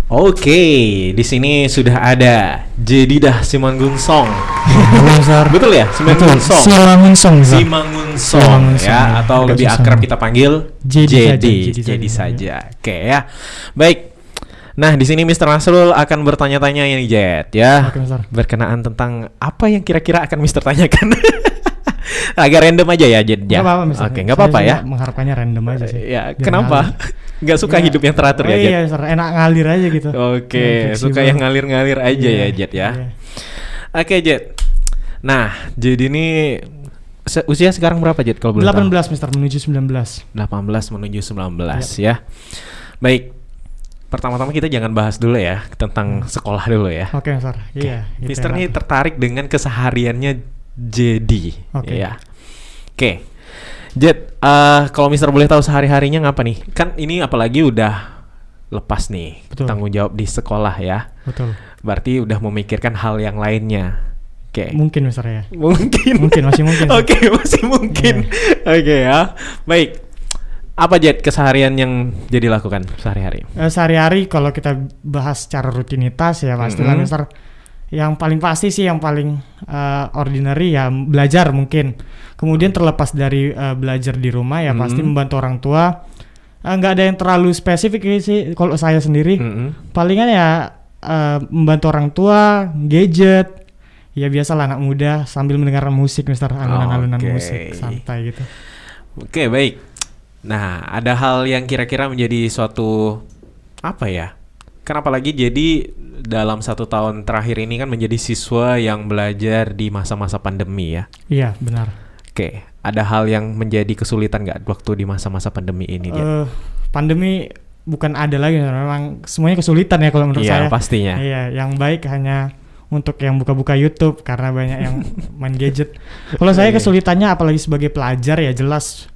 Oke, di sini sudah ada Jedidah Simangunsong. Betul ya? Simangunsong. Simangunsong ya, atau lebih akrab kita panggil Jedi saja. Oke ya. Baik. Nah, di sini Mr. Nasrul akan bertanya-tanya ini Jet ya. Oke, berkenaan tentang apa yang kira-kira akan Mr. tanyakan. Agak random aja ya Jet ya. Oke, nggak apa-apa ya. Mengharapkannya random aja sih. Ya, kenapa? Nggak suka hidup yang teratur ya Jet? Iya, enak ngalir aja gitu. Oke, suka yang ngalir-ngalir aja ya Jet ya. Oke Jet. Nah, jadi ini usia sekarang berapa Jet kalau boleh tahu? 18 Mister menuju 19. 18 menuju 19 ya. Baik. Pertama-tama kita jangan bahas dulu ya tentang sekolah dulu ya. Oke, Mister. Iya. Mister ini tertarik dengan kesehariannya Jedi. Oke. Ya. Oke. Jet, kalau Mister boleh tahu sehari-harinya ngapa nih? Kan ini apalagi udah lepas nih. Betul. Tanggung jawab di sekolah ya. Betul. Berarti udah memikirkan hal yang lainnya. Oke. Mungkin Mister ya. Mungkin masih mungkin. Oke, masih mungkin. Oke ya. Baik. Apa Jet keseharian yang jadi lakukan sehari-hari? Sehari-hari kalau kita bahas secara rutinitas ya pastilah Mister. Yang paling pasti sih yang paling ordinary ya belajar mungkin. Kemudian terlepas dari belajar di rumah ya pasti membantu orang tua. Nggak ada yang terlalu spesifik sih kalau saya sendiri. Palingan ya membantu orang tua, gadget. Ya biasalah anak muda sambil mendengarkan musik Mister, alunan-alunan musik santai gitu. Oke, baik. Nah, ada hal yang kira-kira menjadi suatu apa ya? Kenapa lagi jadi dalam 1 tahun terakhir ini kan menjadi siswa yang belajar di masa-masa pandemi ya? Iya, benar. Oke, ada hal yang menjadi kesulitan nggak waktu di masa-masa pandemi ini? Pandemi bukan ada lagi, memang semuanya kesulitan ya kalau menurut saya. Iya, pastinya. Iya, yang baik hanya untuk yang buka-buka YouTube karena banyak yang main gadget. Kalau saya kesulitannya apalagi sebagai pelajar ya jelas,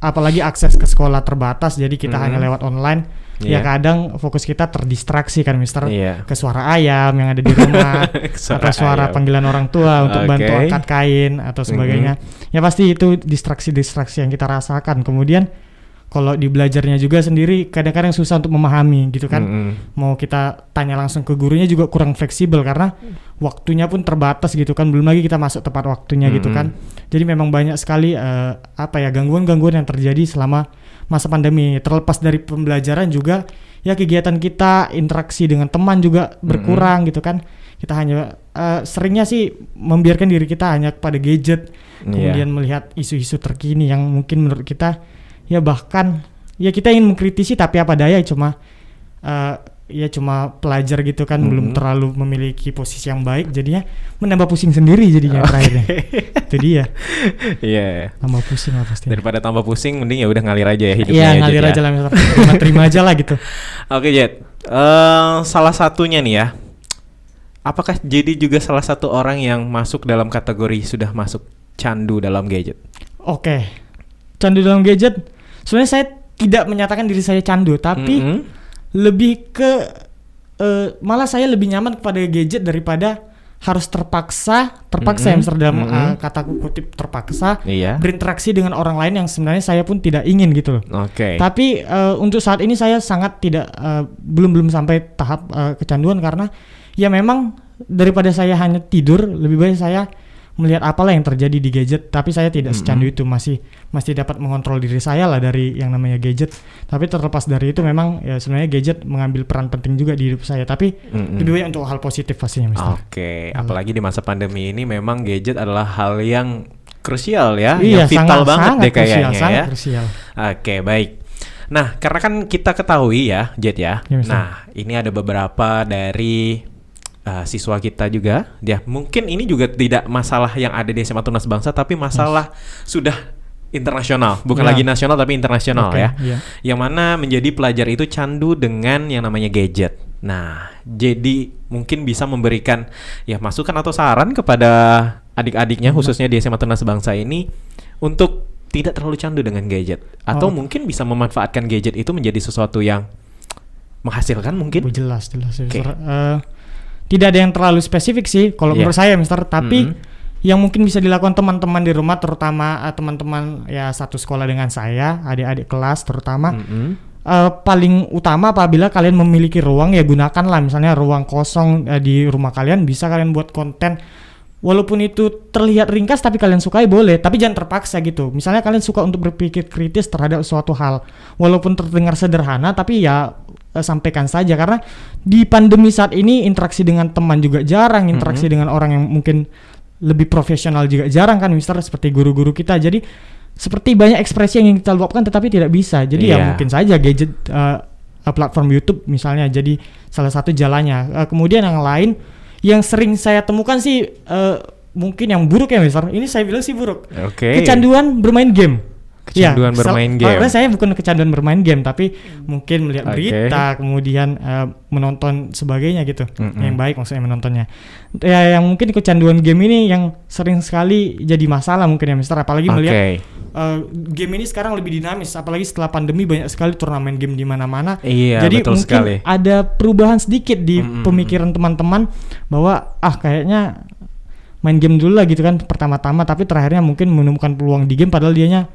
apalagi akses ke sekolah terbatas, jadi kita hanya lewat online. Ya kadang fokus kita terdistraksi kan Mister, ke suara ayam yang ada di rumah atau suara panggilan orang tua untuk bantu angkat kain atau sebagainya. Ya pasti itu distraksi-distraksi yang kita rasakan. Kemudian kalau di belajarnya juga sendiri kadang-kadang susah untuk memahami gitu kan. Mau kita tanya langsung ke gurunya juga kurang fleksibel karena waktunya pun terbatas gitu kan. Belum lagi kita masuk tepat waktunya gitu kan. Jadi memang banyak sekali gangguan-gangguan yang terjadi selama masa pandemi. Terlepas dari pembelajaran juga ya kegiatan kita, interaksi dengan teman juga berkurang gitu kan. Kita hanya seringnya sih membiarkan diri kita hanya kepada gadget, kemudian melihat isu-isu terkini yang mungkin menurut kita ya bahkan ya kita ingin mengkritisi tapi apa daya cuma pelajar gitu kan, belum terlalu memiliki posisi yang baik, jadinya menambah pusing sendiri jadinya terakhirnya. Itu dia. Iya. Tambah pusing lah pasti. Daripada tambah pusing mending ya udah ngalir aja ya hidupnya. Iya, ngalir aja lah misalnya. Terima aja lah gitu. Oke Jet. Salah satunya nih ya. Apakah jadi juga salah satu orang yang masuk dalam kategori sudah masuk candu dalam gadget? Oke. Candu dalam gadget. Sebenarnya saya tidak menyatakan diri saya candu, tapi lebih ke malah saya lebih nyaman kepada gadget daripada harus terpaksa ya Mister, dalam kata kutip terpaksa berinteraksi dengan orang lain yang sebenarnya saya pun tidak ingin gitu loh. Tapi untuk saat ini saya sangat tidak belum sampai tahap kecanduan karena ya memang daripada saya hanya tidur lebih baik saya melihat apalah yang terjadi di gadget, tapi saya tidak secandu itu, masih dapat mengontrol diri saya lah dari yang namanya gadget. Tapi terlepas dari itu memang ya sebenarnya gadget mengambil peran penting juga di hidup saya, tapi lebih banyak untuk hal positif pastinya Mister. Apalagi di masa pandemi ini memang gadget adalah hal yang krusial ya, yang vital banget deh kayaknya ya. Krusial. Baik. Nah, karena kan kita ketahui ya Jet ya. Nah, ini ada beberapa dari siswa kita juga, ya mungkin ini juga tidak masalah yang ada di SMA Tunas Bangsa, tapi masalah sudah internasional, bukan lagi nasional tapi internasional yang mana menjadi pelajar itu candu dengan yang namanya gadget. Nah, jadi mungkin bisa memberikan ya masukan atau saran kepada adik-adiknya khususnya di SMA Tunas Bangsa ini untuk tidak terlalu candu dengan gadget, atau mungkin bisa memanfaatkan gadget itu menjadi sesuatu yang menghasilkan mungkin. Jelas. Tidak ada yang terlalu spesifik sih kalau menurut saya Mister, tapi yang mungkin bisa dilakukan teman-teman di rumah, terutama teman-teman ya satu sekolah dengan saya, adik-adik kelas terutama, paling utama apabila kalian memiliki ruang, ya gunakanlah, misalnya ruang kosong di rumah kalian bisa kalian buat konten, walaupun itu terlihat ringkas tapi kalian sukai boleh, tapi jangan terpaksa gitu. Misalnya kalian suka untuk berpikir kritis terhadap suatu hal, walaupun terdengar sederhana tapi ya sampaikan saja, karena di pandemi saat ini interaksi dengan teman juga jarang, interaksi dengan orang yang mungkin lebih profesional juga jarang kan, misalnya seperti guru-guru kita. Jadi seperti banyak ekspresi yang ingin kita luapkan tetapi tidak bisa. Jadi ya mungkin saja gadget, platform YouTube misalnya jadi salah satu jalannya. Kemudian yang lain yang sering saya temukan sih mungkin yang buruk ya Mister. Ini saya bilang sih buruk. Kecanduan bermain game. Kecanduan bermain game. Karena saya bukan kecanduan bermain game, tapi mungkin melihat berita, kemudian menonton sebagainya gitu. Yang baik maksudnya menontonnya. Ya yang mungkin kecanduan game ini yang sering sekali jadi masalah mungkin ya Mister. Apalagi melihat game ini sekarang lebih dinamis, apalagi setelah pandemi banyak sekali turnamen game di mana-mana. Jadi betul mungkin sekali. Ada perubahan sedikit di pemikiran teman-teman bahwa kayaknya main game dulu lah gitu kan pertama-tama, tapi terakhirnya mungkin menemukan peluang di game padahal dianya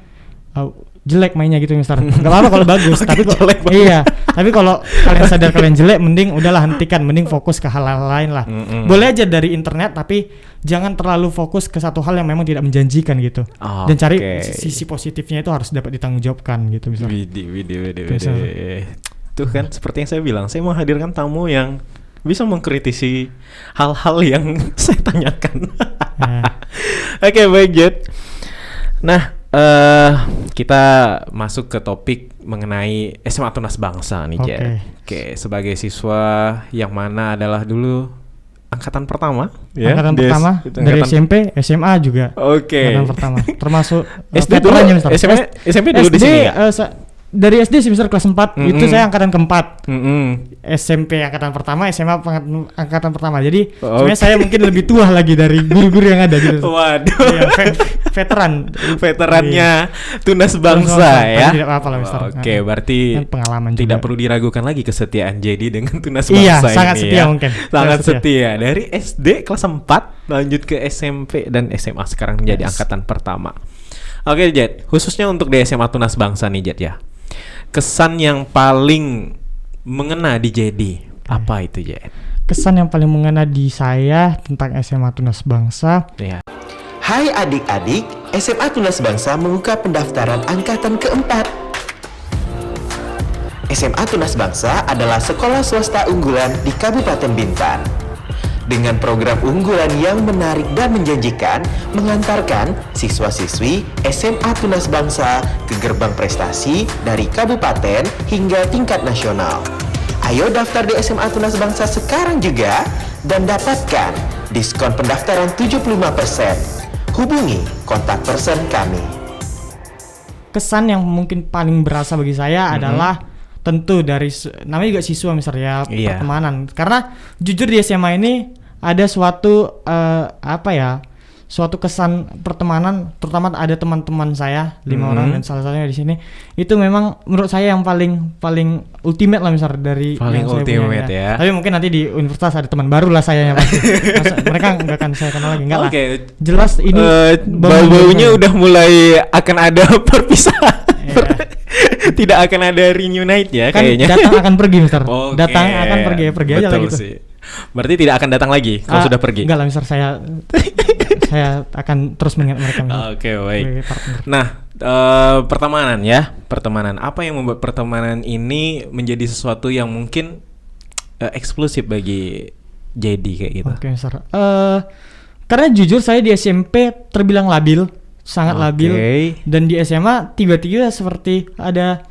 jelek mainnya gitu Mister. Gak apa-apa kalau bagus, tapi tapi kalau kalian sadar kalian jelek, mending udahlah hentikan, mending fokus ke hal-hal lain lah. Boleh aja dari internet, tapi jangan terlalu fokus ke satu hal yang memang tidak menjanjikan gitu. Dan cari sisi positifnya itu harus dapat ditanggungjawabkan gitu Mister. Tuh kan seperti yang saya bilang, saya mau hadirkan tamu yang bisa mengkritisi hal-hal yang saya tanyakan. Oke, baik Jet. Nah, kita masuk ke topik mengenai SMA Tunas Bangsa nih, Jet. Oke, sebagai siswa yang mana adalah dulu angkatan pertama, angkatan pertama dari SMP, SMA juga. Angkatan pertama, termasuk SD dulu. SMP dulu di sini ya? Dari SD semester kelas 4 itu saya angkatan keempat. SMP angkatan pertama, SMA angkatan pertama. Jadi sebenarnya saya mungkin lebih tua lagi dari guru-guru yang ada gitu. Waduh. Veterannya Tunas Bangsa ya. Tidak apa-apa lah Mister. Oke, berarti pengalaman tidak juga. perlu diragukan lagi kesetiaan JD dengan Tunas Bangsa ini. Iya, sangat setia mungkin. Sangat setia. Dari SD kelas 4 lanjut ke SMP dan SMA sekarang menjadi angkatan pertama. Oke, Jet. Khususnya untuk di SMA Tunas Bangsa nih, Jet ya. Kesan yang paling mengena di JD apa itu, Jet? Kesan yang paling mengena di saya tentang SMA Tunas Bangsa. Hai adik-adik, SMA Tunas Bangsa membuka pendaftaran angkatan keempat. SMA Tunas Bangsa adalah sekolah swasta unggulan di Kabupaten Bintan. Dengan program unggulan yang menarik dan menjanjikan, mengantarkan siswa-siswi SMA Tunas Bangsa ke gerbang prestasi dari kabupaten hingga tingkat nasional. Ayo daftar di SMA Tunas Bangsa sekarang juga dan dapatkan diskon pendaftaran 75%. Hubungi kontak person kami. Kesan yang mungkin paling berasa bagi saya adalah tentu dari namanya juga siswa misalnya pertemanan. Karena jujur di SMA ini ada suatu suatu kesan pertemanan, terutama ada teman-teman saya 5 orang dan salah satunya di sini itu memang menurut saya yang paling ultimate lah misal dari paling yang ultimate saya punya, ya. Tapi mungkin nanti di universitas ada teman baru lah saya yang pasti. Mereka nggak akan saya kenal lagi, nggak lah. Jelas ini bau-baunya udah mulai akan ada perpisahan. Tidak akan ada reunite ya kan kayaknya. Datang akan pergi Mister. Datang akan pergi aja lah gitu. Sih. Berarti tidak akan datang lagi kalau sudah pergi. Enggak lah Mister, saya akan terus mengingat mereka. Oke, baik. Nah, pertemanan apa yang membuat pertemanan ini menjadi sesuatu yang mungkin eksklusif bagi JD kayak gitu? Oke, Mister. Karena jujur saya di SMP terbilang labil, sangat labil, dan di SMA tiba-tiba seperti ada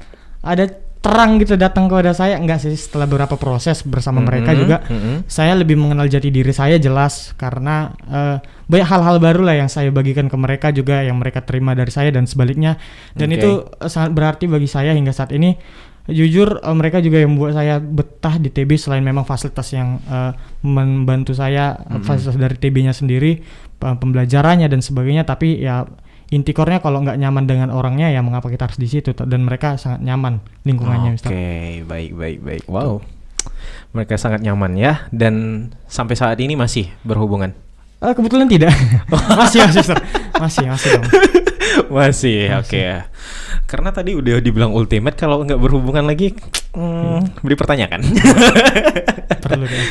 terang gitu datang kepada saya. Enggak sih, setelah beberapa proses bersama mereka juga saya lebih mengenal jati diri saya jelas, karena banyak hal-hal baru lah yang saya bagikan ke mereka juga, yang mereka terima dari saya dan sebaliknya, dan itu sangat berarti bagi saya hingga saat ini. Jujur mereka juga yang membuat saya betah di TB, selain memang fasilitas yang membantu saya, fasilitas dari TB-nya sendiri, pembelajarannya dan sebagainya, tapi ya inti core-nya kalau nggak nyaman dengan orangnya ya mengapa kita harus di situ, dan mereka sangat nyaman lingkungannya. Oke, baik. Wow, mereka sangat nyaman ya, dan sampai saat ini masih berhubungan? Kebetulan tidak. masih dong. Masih. Oke. Karena tadi udah dibilang ultimate, kalau nggak berhubungan lagi dipertanyakan. Perlu ya.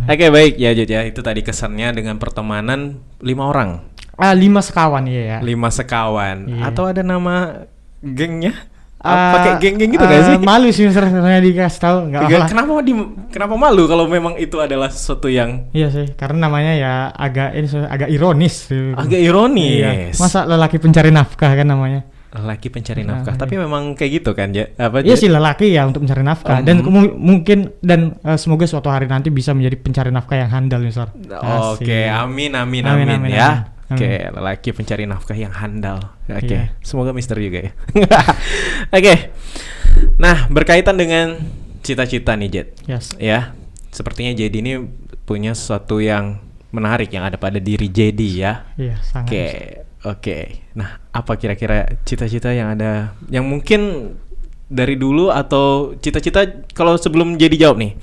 Oke, baik ya Jet ya. Itu tadi kesannya dengan pertemanan 5 orang. 5 sekawan ya. 5 sekawan. Iya. Atau ada nama gengnya? Pakai geng-geng gitu gak sih? Malu sih sebenarnya dikasih tahu, nggak apa. Kenapa malu kalau memang itu adalah sesuatu yang Iya sih, karena namanya ya agak ironis. agak ironis. Iya. Masa lelaki pencari nafkah kan namanya? Lelaki pencari nafkah. Iya. Tapi memang kayak gitu kan, Iya sih, lelaki ya untuk mencari nafkah dan mungkin semoga suatu hari nanti bisa menjadi pencari nafkah yang handal nih, Sar. Oke, amin ya. Oke, lelaki pencari nafkah yang handal. Oke, Iya. semoga Mister juga ya. Oke. Nah, berkaitan dengan cita-cita nih, Jet. Yes. Ya, sepertinya Jedi ini punya sesuatu yang menarik yang ada pada diri Jedi ya. Iya, sangat. Oke. Nah, apa kira-kira cita-cita yang ada yang mungkin dari dulu atau cita-cita kalau sebelum jadi jawab nih.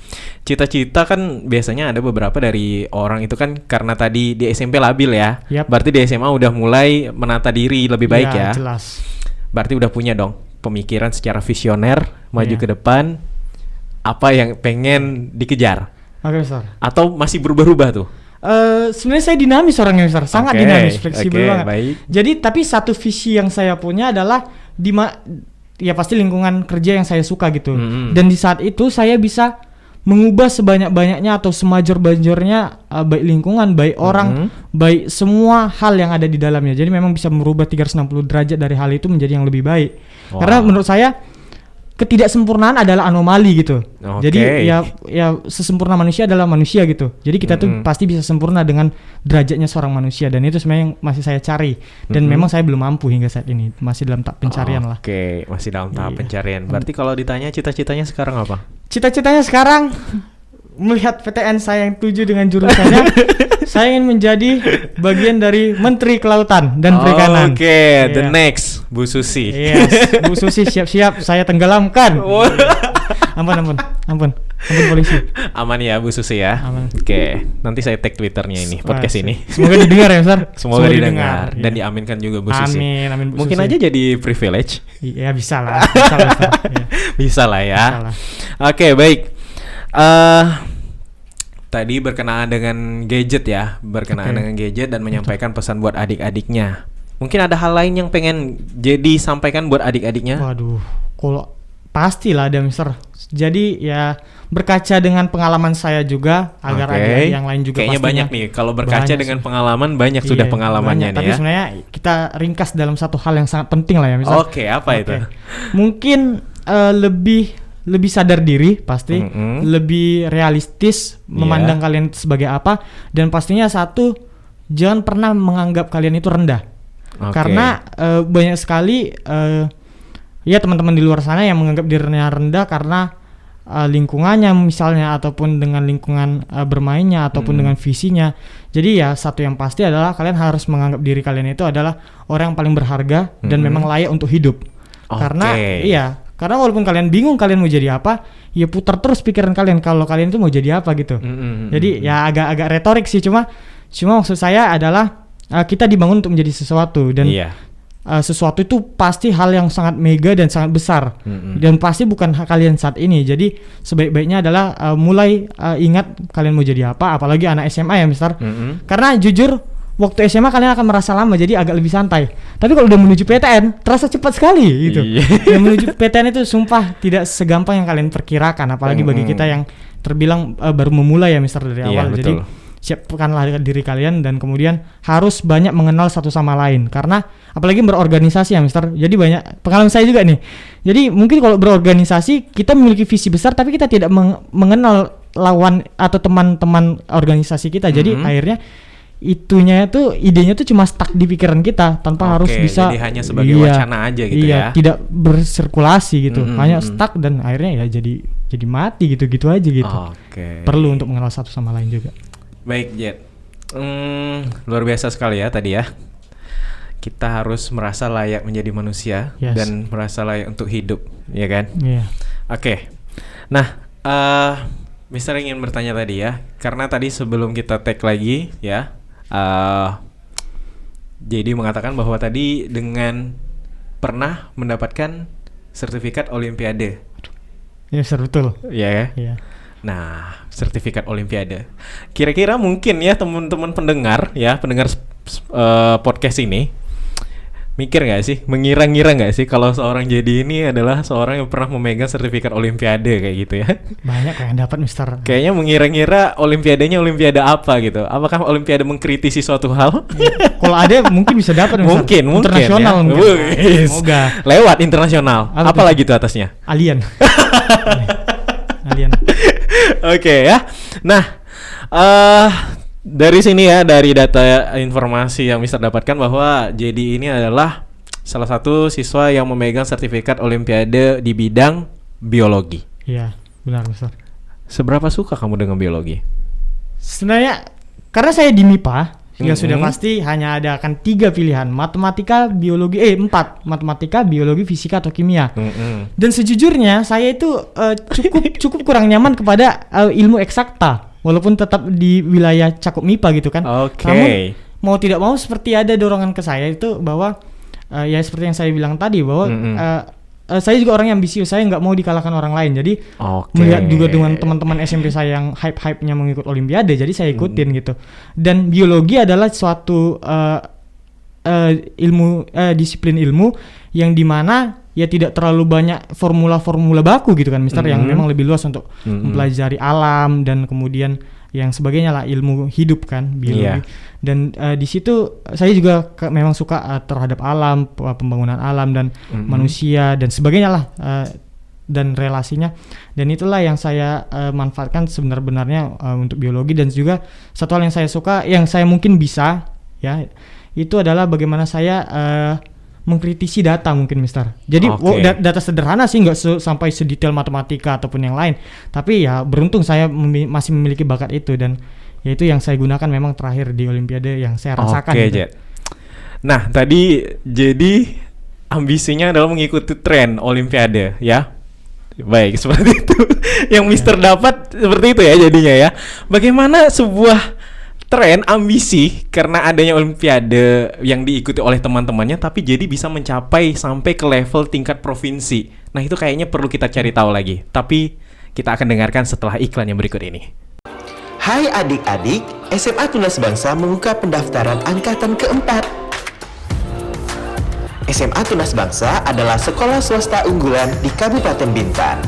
Cita-cita kan biasanya ada beberapa dari orang itu kan karena tadi di SMP labil ya. Yap. Berarti di SMA udah mulai menata diri lebih baik ya. Jelas. Berarti udah punya dong pemikiran secara visioner maju Iya. ke depan apa yang pengen dikejar Oke, Sar. atau masih berubah-ubah tuh. Sebenarnya saya dinamis orangnya, Sar. Sangat Oke, dinamis, fleksibel oke, banget. baik. Jadi tapi satu visi yang saya punya adalah ya pasti lingkungan kerja yang saya suka gitu. Dan di saat itu saya bisa mengubah sebanyak-banyaknya atau semajor-bajornya baik lingkungan, baik orang, baik semua hal yang ada di dalamnya. Jadi memang bisa merubah 360 derajat dari hal itu menjadi yang lebih baik. Wow. Karena menurut saya ketidaksempurnaan adalah anomali gitu. Oke. Jadi ya sesempurna manusia adalah manusia gitu. Jadi kita tuh pasti bisa sempurna dengan derajatnya seorang manusia dan itu sebenarnya yang masih saya cari dan memang saya belum mampu hingga saat ini. Masih dalam tahap pencarian lah. Oke, masih dalam tahap Iya. pencarian. Berarti kalau ditanya cita-citanya sekarang apa? Cita-citanya sekarang melihat PTN saya yang 7 dengan jurusannya saya ingin menjadi bagian dari Menteri Kelautan dan Perikanan. Oke, the Iya. next Bu Susi. Yes, Bu Susi siap-siap saya tenggelamkan. Ampun polisi. Aman ya Bu Susi ya. Aman. Oke, nanti saya tag Twitternya ini podcast Wah, ini. Semoga didengar ya, Sar. Semoga didengar dan iya. diaminkan juga Bu Susi. Amin Bu Mungkin Susi. aja jadi privilege. Iya bisa lah. Sar. Iya. Bisa lah ya. Bisa lah. Oke, baik. Tadi berkenaan dengan gadget ya, Oke. dengan gadget dan menyampaikan pesan buat adik-adiknya. Mungkin ada hal lain yang pengen jadi sampaikan buat adik-adiknya? Waduh, kalau pastilah ada, Mister. Jadi ya berkaca dengan pengalaman saya juga agar Oke. adik yang lain juga kayaknya pastinya banyak nih. Kalau berkaca banyak dengan sih. pengalaman banyak sudah Iya, pengalamannya banyak. nih Tapi ya. sebenarnya kita ringkas dalam satu hal yang sangat penting lah ya, Mister. Oke, apa itu? Mungkin lebih sadar diri pasti, lebih realistis memandang kalian sebagai apa dan pastinya satu jangan pernah menganggap kalian itu rendah. Oke. Karena banyak sekali ya teman-teman di luar sana yang menganggap dirinya rendah karena lingkungannya misalnya ataupun dengan lingkungan bermainnya ataupun dengan visinya. Jadi ya satu yang pasti adalah kalian harus menganggap diri kalian itu adalah orang yang paling berharga dan memang layak untuk hidup. Karena walaupun kalian bingung kalian mau jadi apa, ya putar terus pikiran kalian kalau kalian itu mau jadi apa gitu. Jadi ya agak retorik sih, cuma maksud saya adalah kita dibangun untuk menjadi sesuatu dan sesuatu itu pasti hal yang sangat mega dan sangat besar dan pasti bukan hak kalian saat ini. Jadi sebaik-baiknya adalah mulai ingat kalian mau jadi apa, apalagi anak SMA ya, Mister. Karena jujur waktu SMA kalian akan merasa lama jadi agak lebih santai. Tapi kalau udah menuju PTN terasa cepat sekali gitu. Yang menuju PTN itu sumpah tidak segampang yang kalian perkirakan, apalagi bagi kita yang terbilang baru memulai ya, Mister, dari awal. Jadi siapkanlah diri kalian dan kemudian harus banyak mengenal satu sama lain karena apalagi berorganisasi ya, Mister. Jadi banyak pengalaman saya juga nih. Jadi mungkin kalau berorganisasi kita memiliki visi besar tapi kita tidak mengenal lawan atau teman-teman organisasi kita. Jadi akhirnya idenya tuh cuma stuck di pikiran kita tanpa harus bisa, jadi hanya sebagai wacana aja gitu ya. Tidak bersirkulasi gitu. Hanya stuck dan akhirnya ya jadi mati gitu aja gitu. Perlu untuk mengenal satu sama lain juga. Baik, Jet. Luar biasa sekali ya tadi ya. Kita harus merasa layak menjadi manusia dan merasa layak untuk hidup, ya kan? Iya. Oke. Nah, Mister ingin bertanya tadi ya, karena tadi sebelum kita tag lagi ya, jadi mengatakan bahwa tadi dengan pernah mendapatkan sertifikat Olimpiade. Ya, betul. Iya ya? Iya. Nah, sertifikat Olimpiade. Kira-kira mungkin ya teman-teman pendengar podcast ini mikir nggak sih, mengira-ngira nggak sih kalau seorang JD ini adalah seorang yang pernah memegang sertifikat Olimpiade kayak gitu ya? Banyak yang dapat, Mister. Kayaknya mengira-ngira Olimpiadenya Olimpiade apa gitu. Apakah Olimpiade mengkritisi suatu hal? Ya, kalau ada mungkin bisa dapat, Mister. Mungkin Internasional ya. mungkin. Semoga. Lewat internasional. Apa lagi tuh atasnya? Alien. Alien. Oke ya. Nah, dari sini ya, dari data informasi yang Mister dapatkan bahwa JD ini adalah salah satu siswa yang memegang sertifikat Olimpiade di bidang biologi. Iya, benar, Mister. Seberapa suka kamu dengan biologi? Sebenarnya karena saya di MIPA, ya sudah pasti hanya ada akan 3 pilihan, matematika, biologi, 4, matematika, biologi, fisika atau kimia. Dan sejujurnya saya itu cukup kurang nyaman kepada ilmu eksakta. Walaupun tetap di wilayah cakup MIPA gitu kan. Oke. Namun mau tidak mau seperti ada dorongan ke saya itu bahwa ya seperti yang saya bilang tadi bahwa saya juga orang yang ambisius, saya nggak mau dikalahkan orang lain. Jadi melihat juga dengan teman-teman SMP saya yang hype-hype-nya mengikut Olimpiade, jadi saya ikutin gitu. Dan biologi adalah suatu disiplin ilmu yang dimana ya tidak terlalu banyak formula-formula baku gitu kan, Mister, yang memang lebih luas untuk mempelajari alam dan kemudian yang sebagainya lah, ilmu hidup kan, biologi. Dan di situ saya juga memang suka terhadap alam, pembangunan alam dan manusia dan sebagainya lah, dan relasinya. Dan itulah yang saya manfaatkan sebenarnya untuk biologi. Dan juga satu hal yang saya suka, yang saya mungkin bisa ya, itu adalah bagaimana saya mengkritisi data mungkin, Mister. Jadi data sederhana sih, nggak sampai sedetail matematika ataupun yang lain. Tapi ya beruntung saya masih memiliki bakat itu, dan ya itu yang saya gunakan memang terakhir di Olimpiade yang saya rasakan. Oke, Jet. Nah, tadi jadi ambisinya adalah mengikuti tren Olimpiade ya. Baik, seperti itu. Yang Mister dapat seperti itu ya jadinya ya. Bagaimana sebuah tren ambisi karena adanya Olimpiade yang diikuti oleh teman-temannya, tapi jadi bisa mencapai sampai ke level tingkat provinsi. Nah, itu kayaknya perlu kita cari tahu lagi. Tapi kita akan dengarkan setelah iklan yang berikut ini. Hai adik-adik, SMA Tunas Bangsa membuka pendaftaran angkatan keempat. SMA Tunas Bangsa adalah sekolah swasta unggulan di Kabupaten Bintan.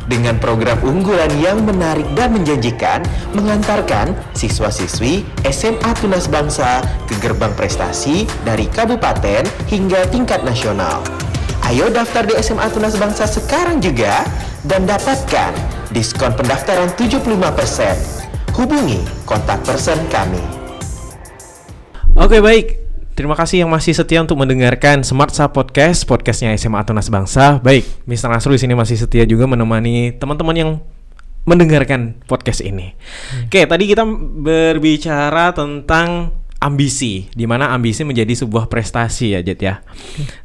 Dengan program unggulan yang menarik dan menjanjikan, mengantarkan siswa-siswi SMA Tunas Bangsa ke gerbang prestasi dari kabupaten hingga tingkat nasional. Ayo daftar di SMA Tunas Bangsa sekarang juga dan dapatkan diskon pendaftaran 75%. Hubungi kontak person kami. Oke, baik. Terima kasih yang masih setia untuk mendengarkan Smart Sa Podcast, podcastnya SMA Tunas Bangsa. Baik, Mr. Nasrul di sini masih setia juga menemani teman-teman yang mendengarkan podcast ini. Oke, tadi kita berbicara tentang ambisi, di mana ambisi menjadi sebuah prestasi ya, Jet ya.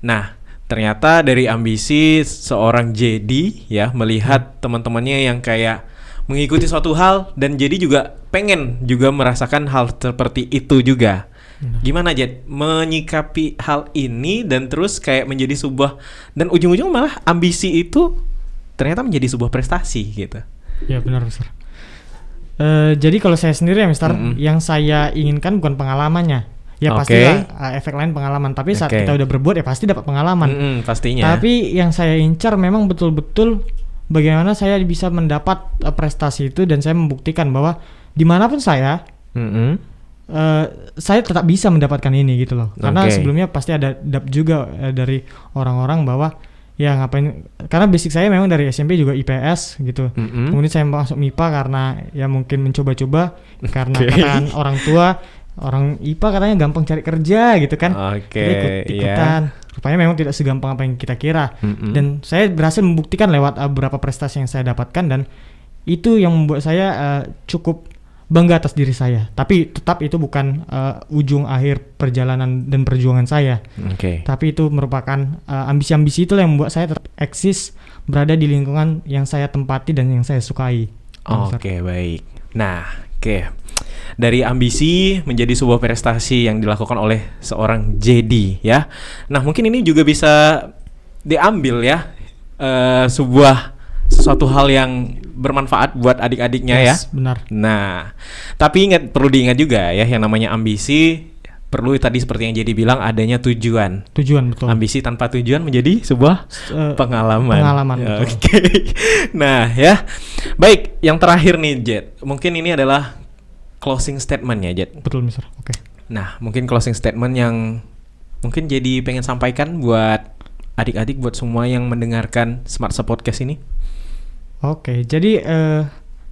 Nah, ternyata dari ambisi seorang JD ya, melihat teman-temannya yang kayak mengikuti suatu hal dan jadi juga pengen juga merasakan hal seperti itu juga. Gimana, Jet, menyikapi hal ini dan terus kayak menjadi sebuah, dan ujung-ujung malah ambisi itu ternyata menjadi sebuah prestasi gitu. Ya benar, Mister. Jadi kalau saya sendiri ya, Mister, yang saya inginkan bukan pengalamannya. Ya pasti efek lain pengalaman. Tapi saat kita udah berbuat ya pasti dapat pengalaman. Pastinya. Tapi yang saya incar memang betul-betul bagaimana saya bisa mendapat prestasi itu, dan saya membuktikan bahwa dimanapun saya tetap bisa mendapatkan ini gitu loh. Karena sebelumnya pasti ada doubt juga dari orang-orang bahwa ya ngapain, karena basic saya memang dari SMP juga IPS gitu. Kemudian saya masuk MIPA karena ya mungkin mencoba-coba karena katakan orang tua, orang IPA katanya gampang cari kerja gitu kan. Ikut-ikutan. Rupanya memang tidak segampang apa yang kita kira. Dan saya berhasil membuktikan lewat beberapa prestasi yang saya dapatkan, dan itu yang membuat saya cukup bangga atas diri saya. Tapi tetap itu bukan ujung akhir perjalanan dan perjuangan saya. Tapi itu merupakan ambisi-ambisi itu yang membuat saya tetap eksis, berada di lingkungan yang saya tempati dan yang saya sukai. Baik. Nah, Oke. Dari ambisi menjadi sebuah prestasi yang dilakukan oleh seorang JD ya. Nah, mungkin ini juga bisa diambil ya sesuatu hal yang bermanfaat buat adik-adiknya ya. Benar. Nah, tapi perlu diingat juga ya, yang namanya ambisi perlu tadi seperti yang jadi bilang adanya tujuan. Tujuan, betul. Ambisi tanpa tujuan menjadi sebuah pengalaman. Pengalaman. Oke. Nah, ya. Baik, yang terakhir nih, Jet. Mungkin ini adalah closing statement ya, Jet. Betul, Mister. Oke. Nah, mungkin closing statement yang mungkin jadi pengen sampaikan buat adik-adik, buat semua yang mendengarkan Smart Sub Podcast ini. Oke, jadi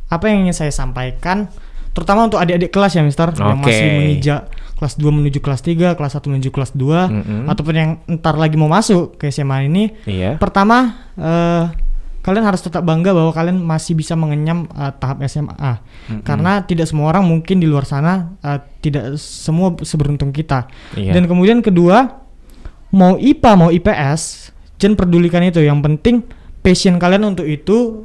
apa yang ingin saya sampaikan, terutama untuk adik-adik kelas ya, Mister, yang masih menginjak kelas 2 menuju kelas 3, kelas 1 menuju kelas 2, ataupun yang entar lagi mau masuk ke SMA ini. Pertama, kalian harus tetap bangga bahwa kalian masih bisa mengenyam tahap SMA. Karena tidak semua orang mungkin di luar sana, tidak semua seberuntung kita. Dan kemudian kedua, mau IPA mau IPS, jangan pedulikan itu. Yang penting passion kalian untuk itu,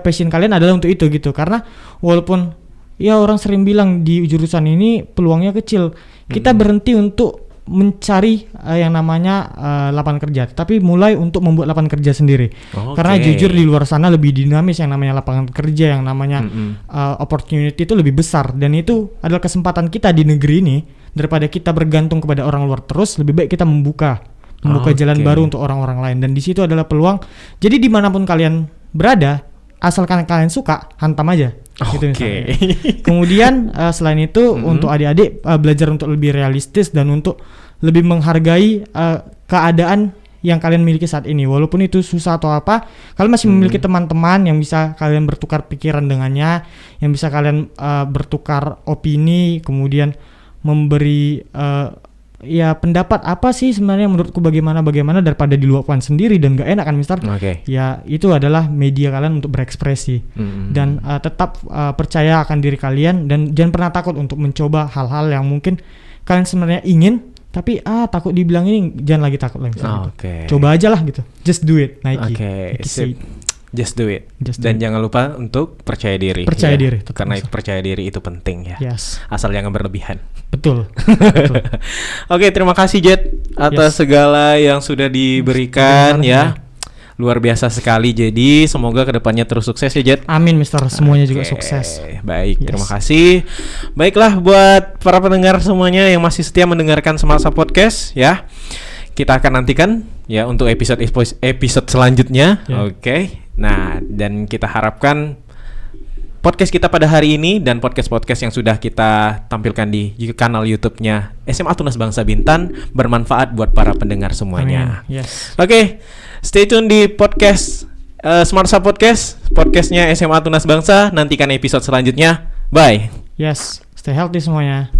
passion kalian adalah untuk itu gitu. Karena walaupun ya orang sering bilang di jurusan ini peluangnya kecil, kita berhenti untuk mencari yang namanya lapangan kerja, tapi mulai untuk membuat lapangan kerja sendiri. Karena jujur di luar sana lebih dinamis yang namanya lapangan kerja, yang namanya opportunity itu lebih besar, dan itu adalah kesempatan kita di negeri ini. Daripada kita bergantung kepada orang luar terus, lebih baik kita membuka jalan baru untuk orang-orang lain, dan di situ adalah peluang. Jadi dimanapun kalian berada, asalkan kalian suka, hantam aja. Gitu misalnya. Kemudian selain itu untuk adik-adik belajar untuk lebih realistis dan untuk lebih menghargai keadaan yang kalian miliki saat ini. Walaupun itu susah atau apa, kalian masih memiliki teman-teman yang bisa kalian bertukar pikiran dengannya, yang bisa kalian bertukar opini, kemudian memberi ya pendapat apa sih sebenarnya menurutku bagaimana daripada diluapkan sendiri dan gak enak kan, Mister. Ya itu adalah media kalian untuk berekspresi. Dan tetap percaya akan diri kalian, dan jangan pernah takut untuk mencoba hal-hal yang mungkin kalian sebenarnya ingin, tapi takut dibilang ini, jangan lagi takut lagi. Coba aja lah gitu, just do it, Nike. Just do it. Dan jangan lupa untuk percaya diri. Diri. Karena percaya diri itu penting ya. Asal jangan berlebihan. Betul. Oke, terima kasih Jet atas segala yang sudah diberikan ya. Luar biasa sekali. Jadi semoga kedepannya terus sukses ya, Jet. Amin, Mister. Semuanya juga sukses. Baik, terima kasih. Baiklah buat para pendengar semuanya yang masih setia mendengarkan Smart Sub Podcast ya. Kita akan nantikan ya untuk episode selanjutnya. Nah, dan kita harapkan podcast kita pada hari ini dan podcast-podcast yang sudah kita tampilkan di kanal YouTube-nya SMA Tunas Bangsa Bintan bermanfaat buat para pendengar semuanya. Stay tune di podcast Smart Sub Podcast, podcastnya SMA Tunas Bangsa. Nantikan episode selanjutnya. Bye. Stay healthy semuanya.